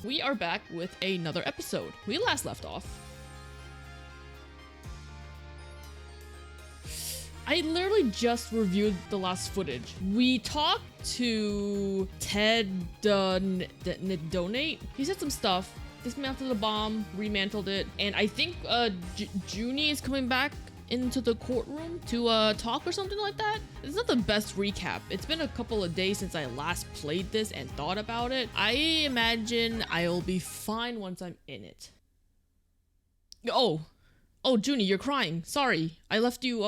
We are back with another episode. We last left off. I literally just reviewed the last footage. We talked to Ted Donate. He said some stuff, dismantled the bomb, remantled it, and I think Junie is coming back into the courtroom to talk or something like that. It's not the best recap. It's been a couple of days since I last played this and thought about it. I imagine I'll be fine once I'm in it. Oh, Junie, you're crying. Sorry. I left you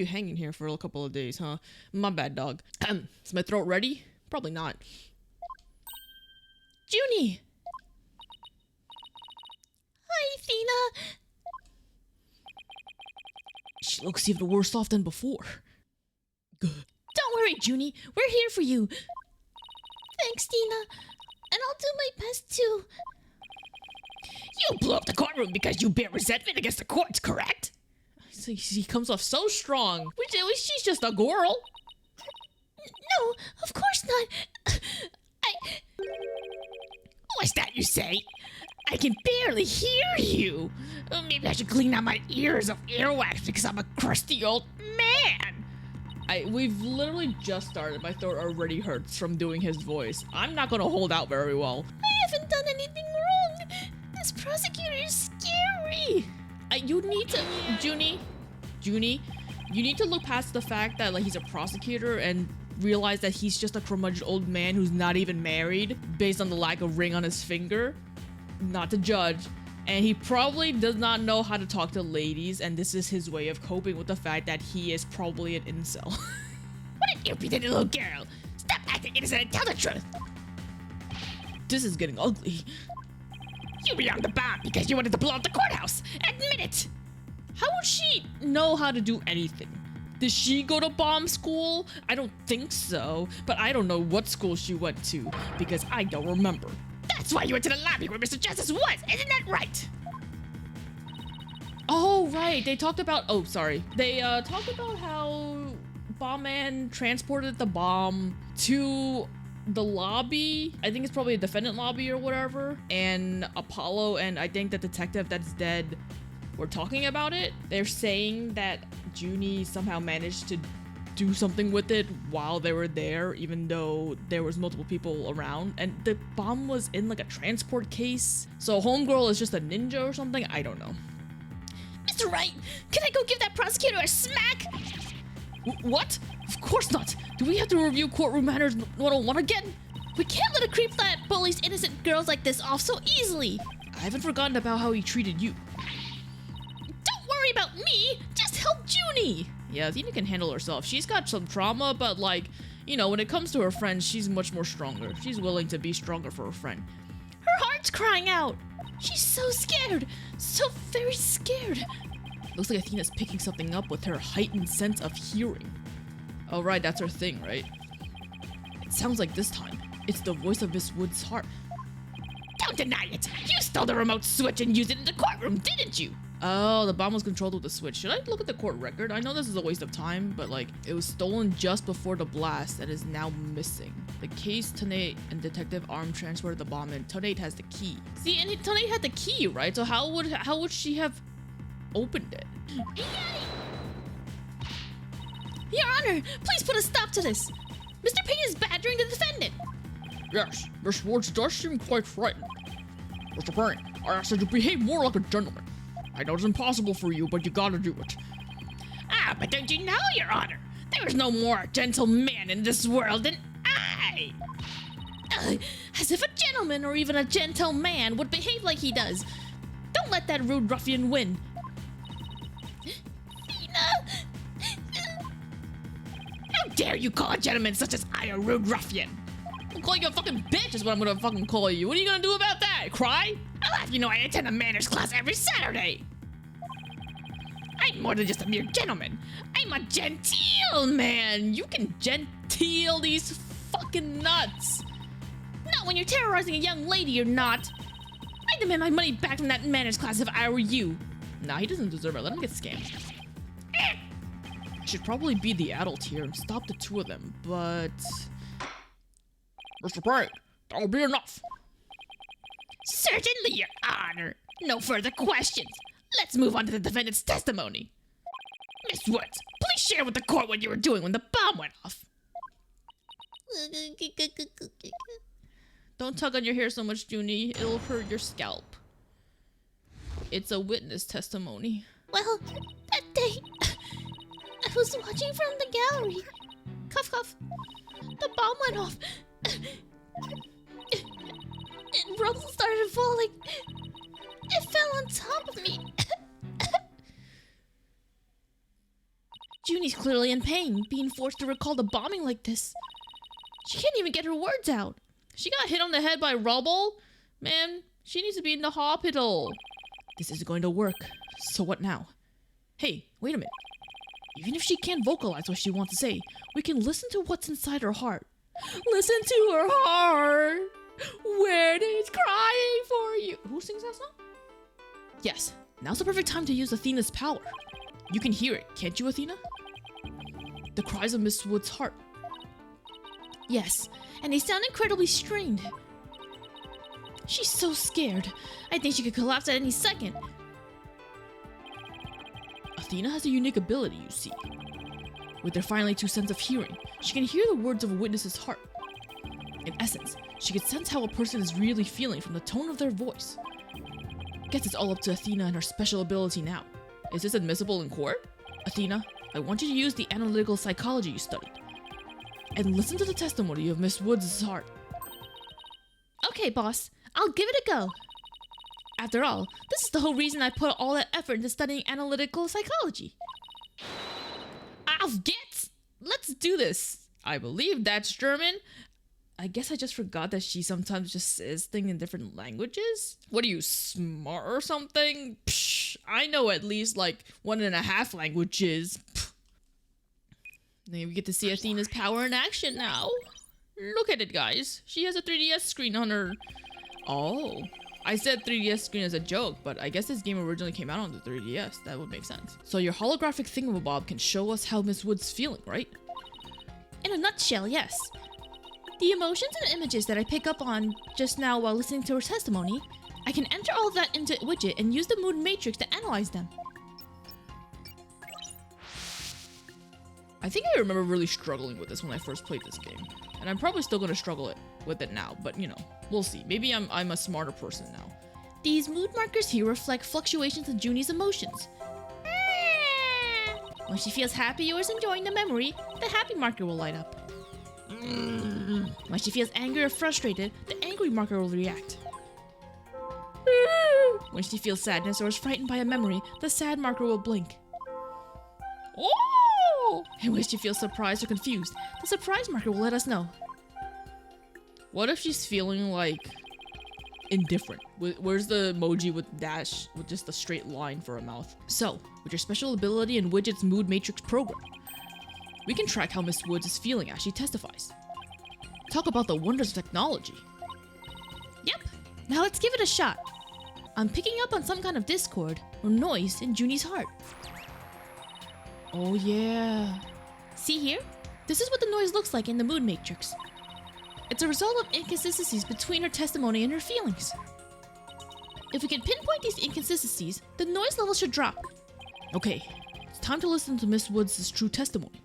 hanging here for a couple of days, huh? My bad, dog. Is my throat ready? Probably not. Junie! Hi, Athena! She looks even worse off than before. Good. Don't worry, Junie. We're here for you. Thanks, Tina. And I'll do my best too. You blew up the courtroom because you bear resentment against the courts, correct? So he comes off so strong. She's just a girl. No, of course not. What's that you say? I can barely hear you. Maybe I should clean out my ears of earwax because I'm a crusty old man. We've literally just started. My throat already hurts from doing his voice. I'm not gonna hold out very well. I haven't done anything wrong. This prosecutor is scary. You need to, Junie, you need to look past the fact that he's a prosecutor and realize that he's just a curmudgeon old man who's not even married based on the lack of ring on his finger. Not to judge, and he probably does not know how to talk to ladies, and this is his way of coping with the fact that he is probably an incel. What an irritating little girl! Stop acting innocent and tell the truth! This is getting ugly. You belong the bomb because you wanted to blow up the courthouse! Admit it! How would she know how to do anything? Did she go to bomb school? I don't think so, but I don't know what school she went to because I don't remember. That's why you went to the lobby where Mr. Justice was, isn't that right? Oh, right. They talked about... Oh, sorry. They talked about how Bomb Man transported the bomb to the lobby. I think it's probably a defendant lobby or whatever. And Apollo and I think the detective that's dead were talking about it. They're saying that Junie somehow managed to do something with it while they were there, even though there was multiple people around, and the bomb was in a transport case. So homegirl is just a ninja or something. I don't know. Mr. Wright, can I go give that prosecutor a smack? What? Of course not. Do we have to review courtroom manners 101 again? We can't let a creep that bullies innocent girls like this off so easily. I haven't forgotten about how he treated you. Don't worry about me. Just help Junie. Yeah, Athena can handle herself. She's got some trauma, but when it comes to her friends, she's much more stronger. She's willing to be stronger for her friend. Her heart's crying out. She's so scared. So very scared. Looks like Athena's picking something up with her heightened sense of hearing. Oh, right, that's her thing, right? It sounds like this time, it's the voice of Miss Wood's heart. Don't deny it. You stole the remote switch and used it in the courtroom, didn't you? Oh, the bomb was controlled with the switch. Should I look at the court record? I know this is a waste of time, but it was stolen just before the blast and is now missing. The case, Tonate and Detective Arm transported the bomb and Tonate has the key. See, and Tonate had the key, right? So how would she have opened it? Your Honor, please put a stop to this. Mr. Payne is badgering the defendant. Yes, Miss Woods does seem quite frightened. Mr. Payne, I asked you to behave more like a gentleman. I know it's impossible for you, but you gotta do it. Ah, but don't you know, Your Honor? There is no more gentle man in this world than I! As if a gentleman or even a gentle man would behave like he does. Don't let that rude ruffian win. How dare you call a gentleman such as I a rude ruffian? I'll call you a fucking bitch is what I'm gonna fucking call you. What are you gonna do about that? Cry? I'll have you know I attend a manners class every Saturday. I'm more than just a mere gentleman. I'm a genteel man. You can genteel these fucking nuts. Not when you're terrorizing a young lady, you're not. I demand my money back from that manners class if I were you. Nah, he doesn't deserve it. Let him get scammed. I should probably be the adult here and stop the two of them, but... Mr. Payne, that'll be enough. Certainly, Your Honor. No further questions. Let's move on to the defendant's testimony. Miss Woods, please share with the court what you were doing when the bomb went off. Don't tug on your hair so much, Junie. It'll hurt your scalp. It's a witness testimony. Well, that day, I was watching from the gallery. Cough, cough. The bomb went off. And rubble started falling. It fell on top of me. Junie's clearly in pain, being forced to recall the bombing like this. She can't even get her words out. She got hit on the head by rubble? Man, she needs to be in the hospital. This isn't going to work. So what now? Hey, wait a minute. Even if she can't vocalize what she wants to say, we can listen to what's inside her heart. Listen to her heart. When it's crying for you. Who sings that song? Yes, now's the perfect time to use Athena's power. You can hear it, can't you, Athena? The cries of Miss Wood's heart. Yes, and they sound incredibly strained. She's so scared. I think she could collapse at any second. Athena has a unique ability, you see. With her finely tuned sense of hearing, she can hear the words of a witness's heart. In essence, she can sense how a person is really feeling from the tone of their voice. Guess it's all up to Athena and her special ability now. Is this admissible in court? Athena, I want you to use the analytical psychology you studied. And listen to the testimony of Miss Woods' heart. Okay, boss. I'll give it a go. After all, this is the whole reason I put all that effort into studying analytical psychology. Auf geht's! Let's do this! I believe that's German. I guess I just forgot that she sometimes just says things in different languages. What are you, smart or something? Psh, I know at least like 1.5 languages. Pff. Then we get to see Athena's power in action now. Look at it, guys. She has a 3DS screen on her. Oh. I said 3DS screen as a joke, but I guess this game originally came out on the 3DS. That would make sense. So your holographic thingamabob can show us how Miss Wood's feeling, right? In a nutshell, yes. The emotions and images that I pick up on just now while listening to her testimony, I can enter all of that into widget and use the mood matrix to analyze them. I think I remember really struggling with this when I first played this game. And I'm probably still going to struggle with it now, but you know, we'll see. Maybe I'm a smarter person now. These mood markers here reflect fluctuations in Junie's emotions. When she feels happy or is enjoying the memory, the happy marker will light up. When she feels angry or frustrated, the angry marker will react. When she feels sadness or is frightened by a memory, the sad marker will blink. Oh! And when she feels surprised or confused, the surprise marker will let us know. What if she's feeling like indifferent? Where's the emoji with dash with just a straight line for a mouth? So, with your special ability in Widget's Mood Matrix program, we can track how Miss Woods is feeling as she testifies. Talk about the wonders of technology. Yep, now let's give it a shot. I'm picking up on some kind of discord or noise in Junie's heart. Oh yeah. See here? This is what the noise looks like in the mood matrix. It's a result of inconsistencies between her testimony and her feelings. If we can pinpoint these inconsistencies, the noise level should drop. Okay, it's time to listen to Miss Woods' true testimony.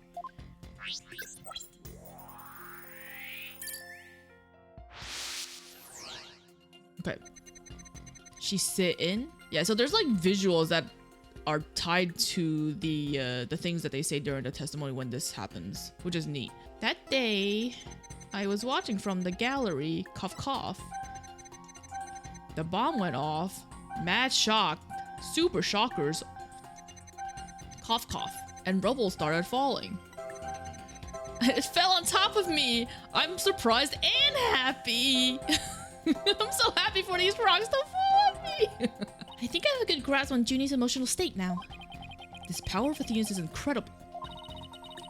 Okay. She's sitting. Yeah, so there's like visuals that are tied to the things that they say during the testimony when this happens, which is neat. That day, I was watching from the gallery, cough cough. The bomb went off, mad shock, super shockers, cough cough, and rubble started falling. It fell on top of me. I'm surprised and happy. I'm so happy for these rocks to fall on me. I think I have a good grasp on Junie's emotional state now. This power of Athena's is incredible.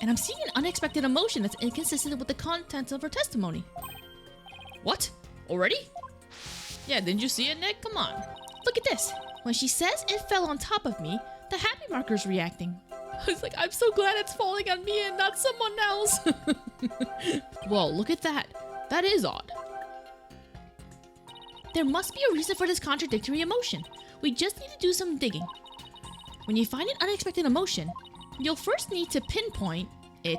And I'm seeing an unexpected emotion that's inconsistent with the contents of her testimony. What? Already? Yeah, didn't you see it, Nick? Come on. Look at this. When she says it fell on top of me, the happy marker's reacting. It's like, I'm so glad it's falling on me and not someone else. Well, look at that. That is odd. There must be a reason for this contradictory emotion. We just need to do some digging. When you find an unexpected emotion, you'll first need to pinpoint it,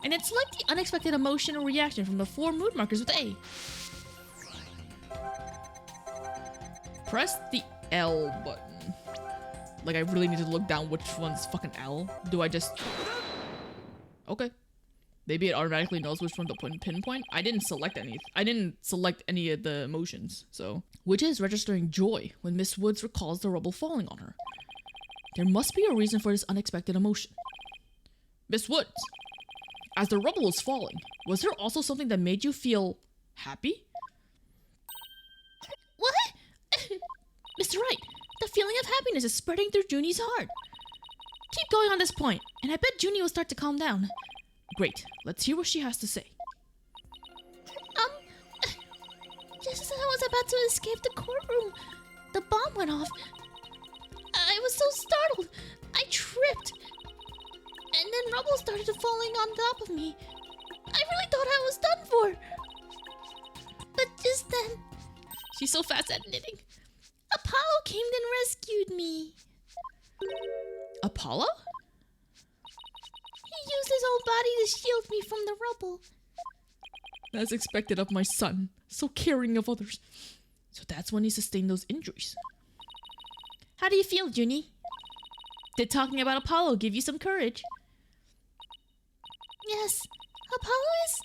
and then select the unexpected emotion or reaction from the 4 mood markers with A. Press the L button. Like, I really need to look down which one's fucking L. Do I just... Okay. Maybe it automatically knows which one to pinpoint. I didn't select any of the emotions, so. Which is registering joy when Miss Woods recalls the rubble falling on her. There must be a reason for this unexpected emotion. Miss Woods, as the rubble was falling, was there also something that made you feel happy? What? Mr. Wright, the feeling of happiness is spreading through Junie's heart. Keep going on this point, and I bet Junie will start to calm down. Great, let's hear what she has to say. Just as I was about to escape the courtroom, the bomb went off. I was so startled, I tripped. And then rubble started falling on top of me. I really thought I was done for. But just then... She's so fast at knitting. Apollo came and rescued me. Apollo? He used his whole body to shield me from the rubble. As expected of my son, so caring of others. So that's when he sustained those injuries. How do you feel, Junie? Did talking about Apollo give you some courage? Yes, Apollo is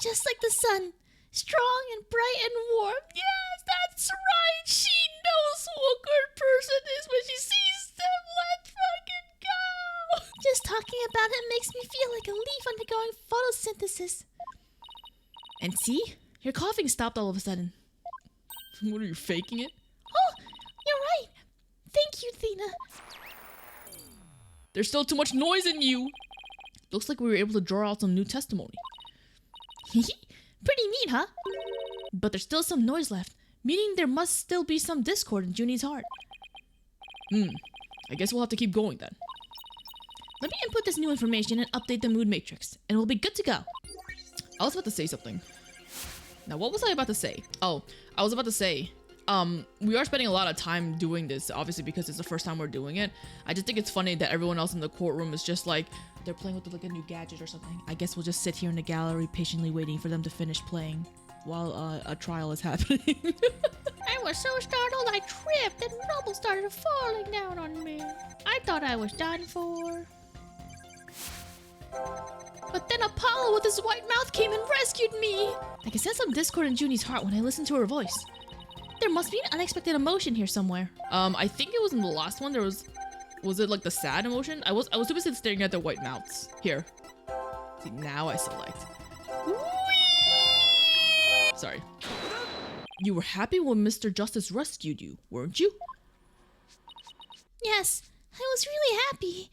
just like the sun. Strong and bright and warm. Yes, that's right. She knows who a good person is when she sees them. Let's fucking go. Just talking about it makes me feel like a leaf undergoing photosynthesis. And see? Your coughing stopped all of a sudden. What, are you faking it? Oh, you're right. Thank you, Athena. There's still too much noise in you. Looks like we were able to draw out some new testimony. Pretty neat, huh? But there's still some noise left, meaning there must still be some discord in Junie's heart. I guess we'll have to keep going then. Let me input this new information and update the mood matrix, and we'll be good to go. I was about to say something. Now, what was I about to say? Oh, I was about to say, we are spending a lot of time doing this, obviously, because it's the first time we're doing it. I just think it's funny that everyone else in the courtroom is just like, they're playing with like a new gadget or something. I guess we'll just sit here in the gallery patiently waiting for them to finish playing while a trial is happening. I was so startled I tripped and rubble started falling down on me. I thought I was done for. But then Apollo with his white mouth came and rescued me. I can sense some discord in Junie's heart when I listen to her voice. There must be an unexpected emotion here somewhere. I think it was in the last one. There was it like the sad emotion? I was too busy staring at their white mouths. Here. See, now I select. Whee! Sorry. You were happy when Mr. Justice rescued you, weren't you? Yes, I was really happy.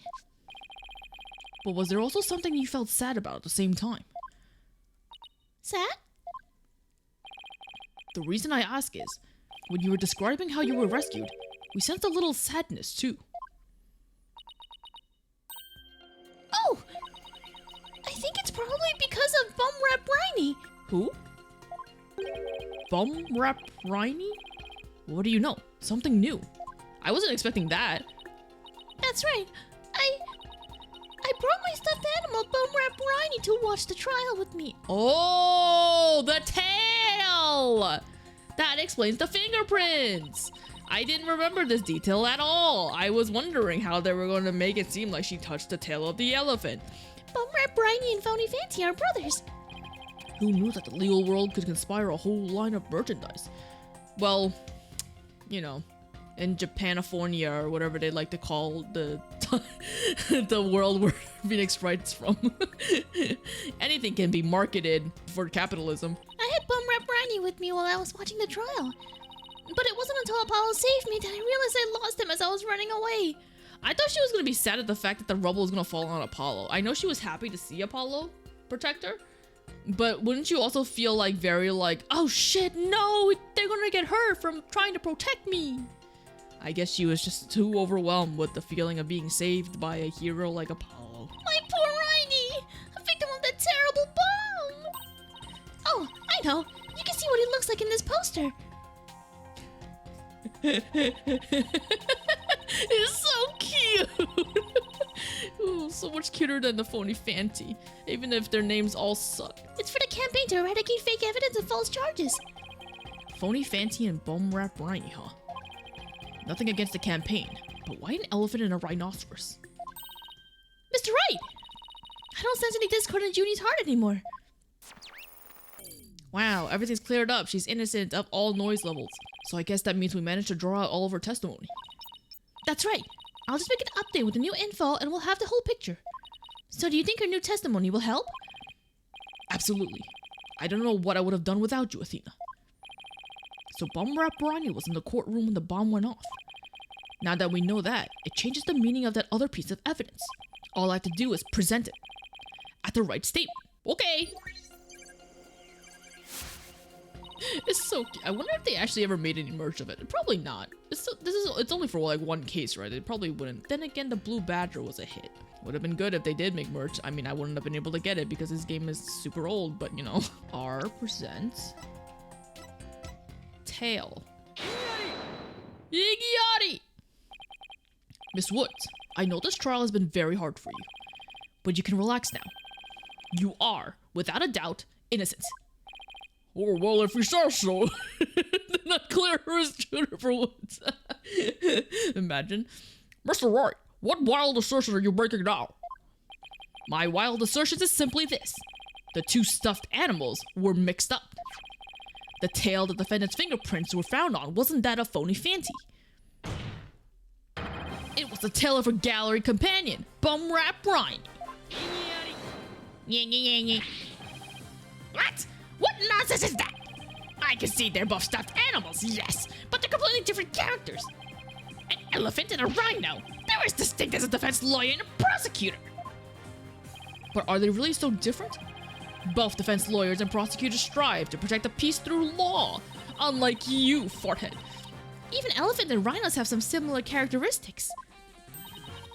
But was there also something you felt sad about at the same time? Sad? The reason I ask is, when you were describing how you were rescued, we sensed a little sadness too. Oh! I think it's probably because of Bum Rap Rhino. Who? Bum Rap Rhino? What do you know? Something new. I wasn't expecting that. That's right. I brought my stuffed animal Bum Rap Rhino to watch the trial with me. Oh, the tail! That explains the fingerprints! I didn't remember this detail at all. I was wondering how they were going to make it seem like she touched the tail of the elephant. Bum Rap Rhino and Phony Fancy are brothers. Who knew that the legal world could conspire a whole line of merchandise? Well, you know, in Japanifornia or whatever they like to call the the world where Phoenix Wright's from. Anything can be marketed for capitalism. I had Bum Rap Rhino with me while I was watching the trial. But it wasn't until Apollo saved me that I realized I lost him as I was running away. I thought she was going to be sad at the fact that the rubble was going to fall on Apollo. I know she was happy to see Apollo protect her. But wouldn't you also feel like very like, oh shit, no, they're going to get hurt from trying to protect me. I guess she was just too overwhelmed with the feeling of being saved by a hero like Apollo. My poor Rhino, a victim of that terrible bomb. Oh, I know. You can see what he looks like in this poster. It's so cute. Ooh, so much cuter than the phony Fanty, even if their names all suck. It's for the campaign to eradicate fake evidence and false charges. Phony Fanty and bum rap Rhino, huh? Nothing against the campaign, but why an elephant and a rhinoceros? Mr. Wright! I don't sense any discord in Junie's heart anymore. Wow, everything's cleared up. She's innocent of all noise levels. So I guess that means we managed to draw out all of her testimony. That's right. I'll just make an update with the new info and we'll have the whole picture. So do you think her new testimony will help? Absolutely. I don't know what I would have done without you, Athena. So Bum Rap Rhino was in the courtroom when the bomb went off. Now that we know that, it changes the meaning of that other piece of evidence. All I have to do is present it at the right statement. Okay. It's so cute. I wonder if they actually ever made any merch of it. Probably not. It's only for like one case, right? They probably wouldn't. Then again, the Blue Badger was a hit. Would have been good if they did make merch. I mean, I wouldn't have been able to get it because this game is super old, but you know. R presents tail. Yiggy Miss Woods, I know this trial has been very hard for you, but you can relax now. You are, without a doubt, innocent. Oh, well, if you say so. Then I clear her as Jennifer Woods. Imagine. Mr. Wright, what wild assertion are you making now? My wild assertion is simply this. The two stuffed animals were mixed up. The tail the defendant's fingerprints were found on wasn't that of phony Fanty. It was the tail of her gallery companion, Bum Rap Rhino. What? What nonsense is that? I can see they're both stuffed animals, yes, but they're completely different characters. An elephant and a rhino. They're as distinct as a defense lawyer and a prosecutor. But are they really so different? Both defense lawyers and prosecutors strive to protect the peace through law, unlike you, farthead. Even elephant and rhinos have some similar characteristics.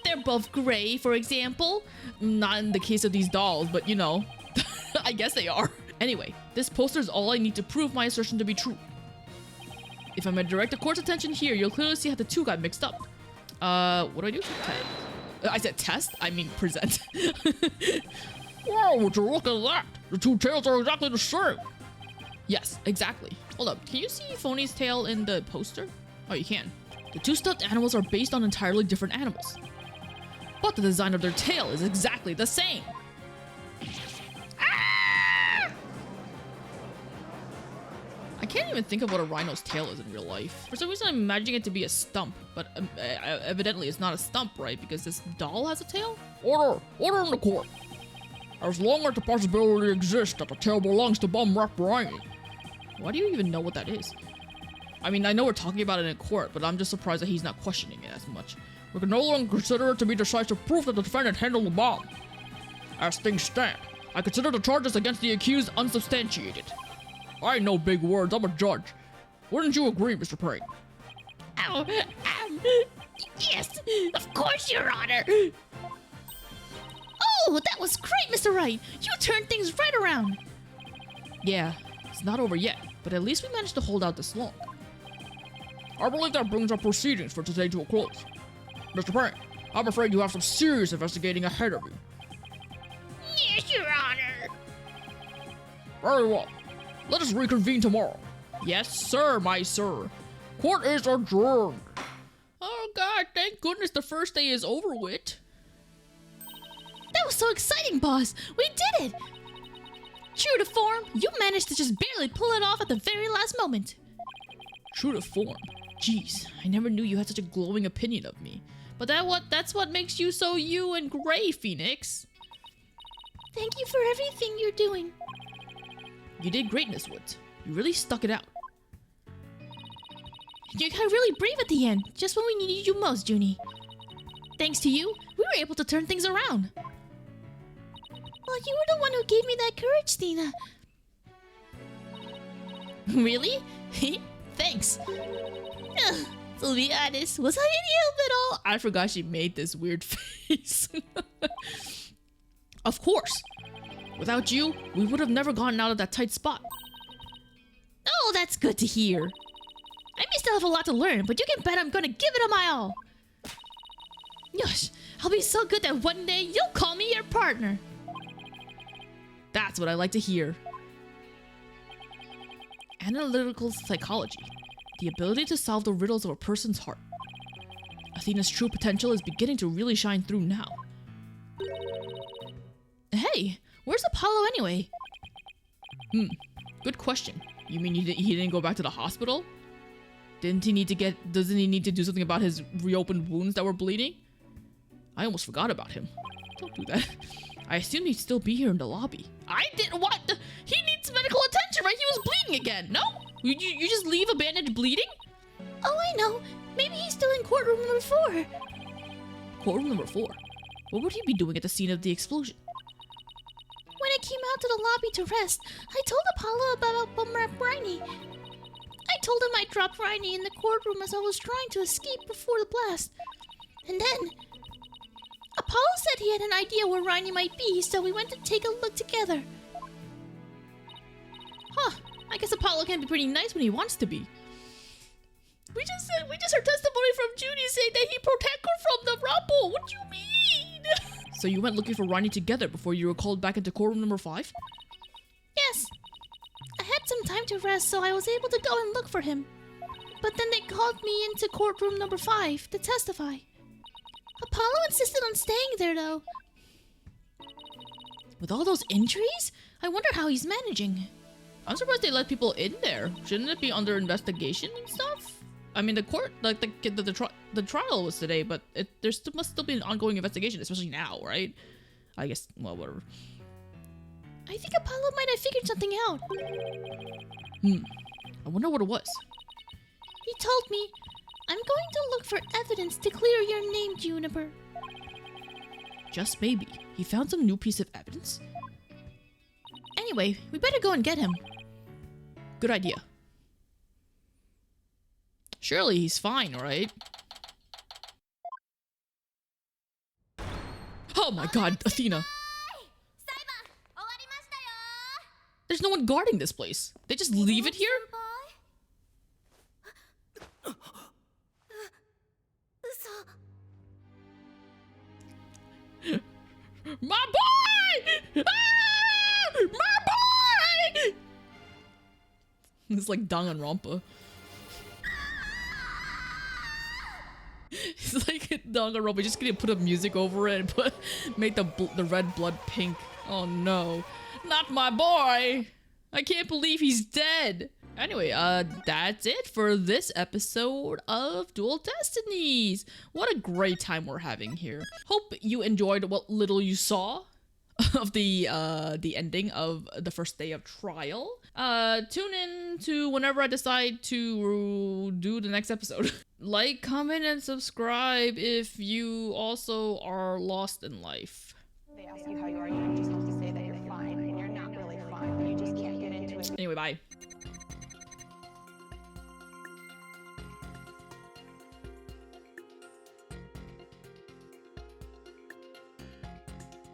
They're both gray, for example. Not in the case of these dolls, but you know, I guess they are. Anyway, this poster is all I need to prove my assertion to be true. If I'm gonna direct the court's attention here, you'll clearly see how the two got mixed up. What do I do? I said test? I mean present. Wow, would you look at that? The two tails are exactly the same. Yes, exactly. Hold up, can you see Phony's tail in the poster? Oh, you can. The two stuffed animals are based on entirely different animals. But the design of their tail is exactly the same. I can't even think of what a rhino's tail is in real life. For some reason, I'm imagining it to be a stump, but evidently it's not a stump, right? Because this doll has a tail? Order! Order in the court! As long as the possibility exists that the tail belongs to Bum Rap Rhino. Why do you even know what that is? I mean, I know we're talking about it in court, but I'm just surprised that he's not questioning it as much. We can no longer consider it to be decisive proof that the defendant handled the bomb. As things stand, I consider the charges against the accused unsubstantiated. I know big words, I'm a judge. Wouldn't you agree, Mr. Prey? Oh, yes, of course, Your Honor. Oh, that was great, Mr. Wright. You turned things right around. Yeah, it's not over yet, but at least we managed to hold out this long. I believe that brings our proceedings for today to a close. Mr. Prey, I'm afraid you have some serious investigating ahead of you. Yes, Your Honor. Very well. Let us reconvene tomorrow. Yes, sir, my sir. Court is adjourned. Oh, God, thank goodness the first day is over with. That was so exciting, boss. We did it. True to form, you managed to just barely pull it off at the very last moment. True to form? Jeez, I never knew you had such a glowing opinion of me. But that's what makes you so you and Gray, Phoenix. Thank you for everything you're doing. You did great, Miss Woods. You really stuck it out. You got really brave at the end, just when we needed you most, Junie. Thanks to you, we were able to turn things around. Well, you were the one who gave me that courage, Tina. Really? Thanks. To be honest, was I any help at all? I forgot she made this weird face. Of course. Without you, we would have never gotten out of that tight spot. Oh, that's good to hear. I may still have a lot to learn, but you can bet I'm gonna give it my all. Yosh, I'll be so good that one day you'll call me your partner. That's what I like to hear. Analytical psychology. The ability to solve the riddles of a person's heart. Athena's true potential is beginning to really shine through now. Hey, where's Apollo anyway? Good question. You mean he didn't go back to the hospital? Doesn't he need to do something about his reopened wounds that were bleeding? I almost forgot about him. Don't do that. I assumed he'd still be here in the lobby. I did what? He needs medical attention, right? He was bleeding again. No? You just leave a bandage bleeding? Oh, I know. Maybe he's still in courtroom number 4. Courtroom number 4? What would he be doing at the scene of the explosion? When I came out to the lobby to rest, I told Apollo about Rhino. I told him I dropped Rhino in the courtroom as I was trying to escape before the blast. And then Apollo said he had an idea where Rhino might be, so we went to take a look together. Huh. I guess Apollo can be pretty nice when he wants to be. We just heard testimony from Judy saying that he protected her from the rubble. What do you mean? So you went looking for Rhino together before you were called back into courtroom number 5? Yes. I had some time to rest, so I was able to go and look for him. But then they called me into courtroom number 5 to testify. Apollo insisted on staying there, though. With all those injuries? I wonder how he's managing. I'm surprised they let people in there. Shouldn't it be under investigation and stuff? I mean, the court, like the trial was today, but must still be an ongoing investigation, especially now, right? I guess, well, whatever. I think Apollo might have figured something out. I wonder what it was. He told me, I'm going to look for evidence to clear your name, Juniper. Just maybe. He found some new piece of evidence? Anyway, we better go and get him. Good idea. Surely he's fine, right? Oh my god, Athena! There's no one guarding this place. They just leave it here? My boy! Ah! My boy! It's like Danganronpa. It's like Danganronpa. Just gonna put up music over it and make the red blood pink. Oh no. Not my boy! I can't believe he's dead! Anyway, that's it for this episode of Dual Destinies. What a great time we're having here. Hope you enjoyed what little you saw of the ending of the first day of trial. Tune in to whenever I decide to do the next episode. Like, comment, and subscribe if you also are lost in life. They ask you how you are, you just have to say that you're fine, and you're not really fine, but you just can't get into it. Anyway, bye.